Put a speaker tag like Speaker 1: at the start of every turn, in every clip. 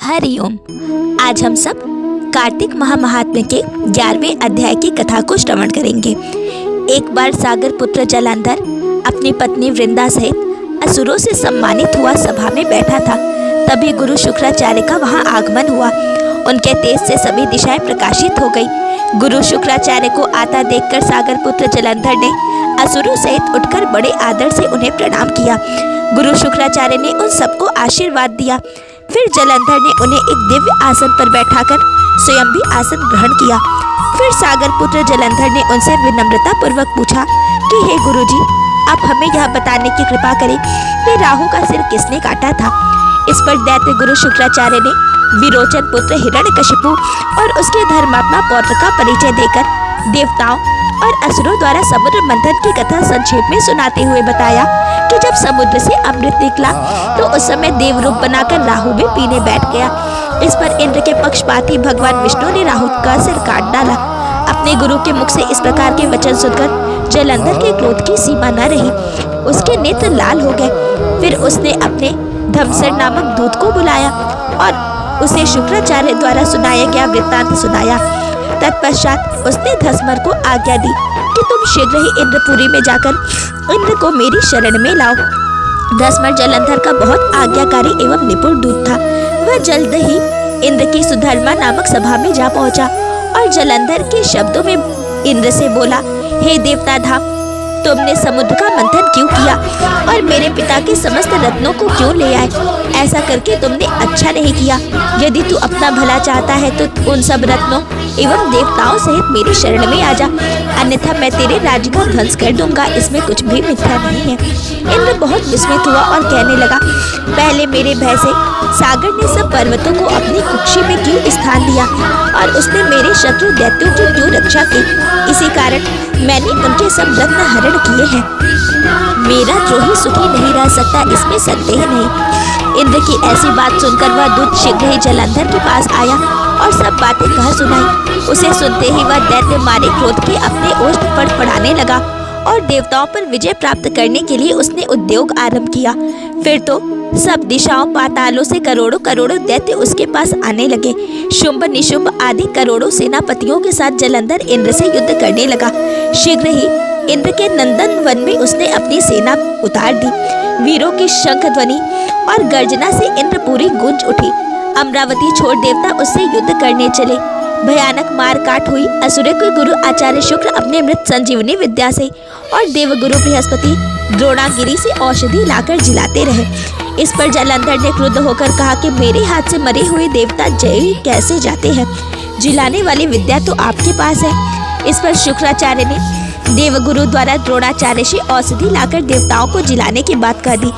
Speaker 1: हरिओम। आज हम सब कार्तिक महात्म्य के 11वें अध्याय की कथा को श्रवण करेंगे। एक बार सागर पुत्र जलंधर अपनी पत्नी वृंदा सहित असुरों से सम्मानित हुआ सभा में बैठा था। तभी गुरु शुक्राचार्य का वहां आगमन हुआ। उनके तेज से सभी दिशाएं प्रकाशित हो गई। गुरु शुक्राचार्य को आता देखकर सागर पुत्र जलंधर ने असुरों सहित उठकर बड़े आदर से उन्हें प्रणाम किया। गुरु शुक्राचार्य ने उन सबको आशीर्वाद दिया। फिर जलंधर ने उन्हें एक दिव्य आसन पर बैठाकर स्वयं भी आसन ग्रहण किया। फिर सागर पुत्र जलंधर ने उनसे विनम्रता पूर्वक पूछा कि हे गुरुजी, आप हमें यह बताने की कृपा करें कि राहु का सिर किसने काटा था। इस पर दैत्य गुरु शुक्राचार्य ने विरोचन पुत्र हिरण्यकशिपु और उसके धर्मात्मा पौत्र का परिचय देकर देवताओं और असुरों द्वारा समुद्र मंथन की कथा संक्षेप में सुनाते हुए बताया कि जब समुद्र से अमृत निकला तो उस समय देव रूप बनाकर राहु भी पीने बैठ गया। इस पर इंद्र के पक्षपाती भगवान विष्णु ने राहु का सिर काट डाला। अपने गुरु के मुख से इस प्रकार के वचन सुनकर जलंधर के क्रोध की सीमा न रही। उसके नेत्र लाल हो गए। फिर उसने अपने धमसर नामक दूत को बुलाया और उसे शुक्राचार्य द्वारा सुनाया गया वृत्तांत सुनाया। तत्पश्चात उसने धसमर को आज्ञा दी कि तुम शीघ्र ही इंद्रपुरी में जाकर इंद्र को मेरी शरण में लाओ। धसमर जलंधर का बहुत आज्ञाकारी एवं निपुण दूत था। वह जल्द ही इंद्र की सुधर्मा नामक सभा में जा पहुंचा और जलंधर के शब्दों में इंद्र से बोला, हे देवता धाम, तुमने समुद्र का मंथन क्यों किया और मेरे पिता के समस्त रत्नों को क्यों ले आए? ऐसा करके तुमने अच्छा नहीं किया। यदि तू अपना भला चाहता है तो उन सब रत्नों एवं देवताओं सहित मेरी शरण में आ जा, अन्यथा मैं तेरे राज्य का ध्वंस कर दूंगा। इसमें कुछ भी मिथ्या नहीं है। इंद्र बहुत विस्मित हुआ और कहने लगा, पहले मेरे भय से सागर ने सब पर्वतों को अपनी कुक्षी में क्यों स्थान दिया और उसने मेरे शत्रु दैत्यों की क्यों रक्षा की? इसी कारण मैंने उनके सब रत्न हरण किए हैं। मेरा द्रोही सुखी नहीं रह सकता, इसमें संदेह नहीं। इंद्र की ऐसी बात सुनकर वह दूत शीघ्र ही जलंधर के पास आया और सब बातें कह सुनाई। उसे सुनते ही वह दैत्य मारे क्रोध के अपने ओष्ठ फड़फड़ाने लगा और देवताओं पर विजय प्राप्त करने के लिए उसने उद्योग आरंभ किया। फिर तो सब दिशाओं पातालों से करोड़ों करोड़ों दैत्य उसके पास आने लगे। शुंभ निशुंभ आदि करोड़ों सेनापतियों के साथ जलंधर इंद्र से युद्ध करने लगा। शीघ्र ही इंद्र के नंदन वन में उसने अपनी सेना उतार दी। वीरों की शंख ध्वनि और गर्जना से इंद्रपुरी गूंज उठी। अमरावती छोड़ देवता उससे युद्ध करने चले। भयानक मार काट हुई। असुर के गुरु आचार्य शुक्र अपने मृत संजीवनी विद्या से और देवगुरु बृहस्पति द्रोणागिरी से औषधि लाकर जिलाते रहे। इस पर जलंधर ने क्रुद्ध होकर कहा कि मेरे हाथ से मरे हुए देवता जय कैसे जाते हैं? जिलाने वाली विद्या तो आपके पास है। इस पर शुक्राचार्य ने देवगुरु द्वारा द्रोणाचार्य से औषधि लाकर देवताओं को जिलाने की बात कह दी।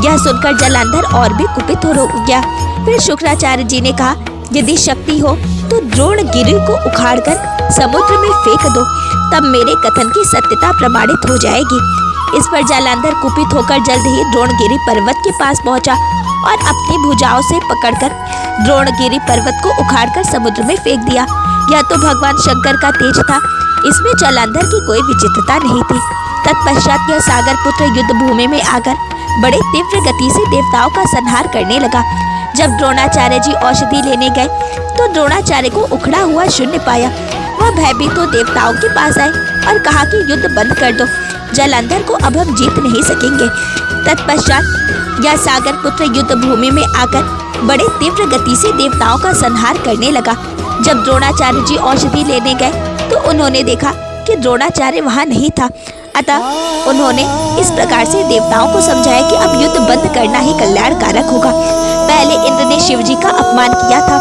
Speaker 1: यह सुनकर जलंधर और भी कुपित हो गया। फिर शुक्राचार्य जी ने कहा, यदि शक्ति हो तो द्रोणगिरी को उखाड़कर समुद्र में फेंक दो, तब मेरे कथन की सत्यता प्रमाणित हो जाएगी। इस पर जलंधर कुपित होकर जल्द ही द्रोणगिरी पर्वत के पास पहुंचा और अपनी भुजाओं से पकड़कर द्रोणगिरी पर्वत को उखाड़कर समुद्र में फेंक दिया। यह तो भगवान शंकर का तेज था। इसमें जलंधर की कोई विचित्रता नहीं थी। तत्पश्चात यह सागर पुत्र युद्ध भूमि में आकर बड़े तीव्र गति से देवताओं का संहार करने लगा। जब द्रोणाचार्य जी औषधि लेने गए तो द्रोणाचार्य को उखड़ा हुआ शून्य पाया। वह भयभीत हो देवताओं के पास आए और कहा कि युद्ध बंद कर दो, जलंधर को अब हम जीत नहीं सकेंगे। तत्पश्चात यह सागर पुत्र युद्ध भूमि में आकर बड़े तीव्र गति से देवताओं का संहार करने लगा। जब द्रोणाचार्य जी औषधि लेने गए तो उन्होंने देखा कि द्रोणाचार्य वहां नहीं था। अतः उन्होंने इस प्रकार से देवताओं को समझाया कि अब युद्ध बंद करना ही कल्याणकारक होगा। पहले इंद्र ने शिव जी का अपमान किया था।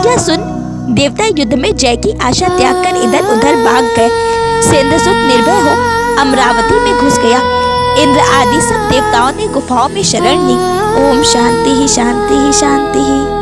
Speaker 1: यह सुन देवता युद्ध में जय की आशा त्याग कर इधर उधर भाग गए। सेंद्रसुत निर्भय हो अमरावती में घुस गया। इंद्र आदि सब देवताओं ने गुफाओं में शरण ली। ओम शांति ही शांति ही शांति ही।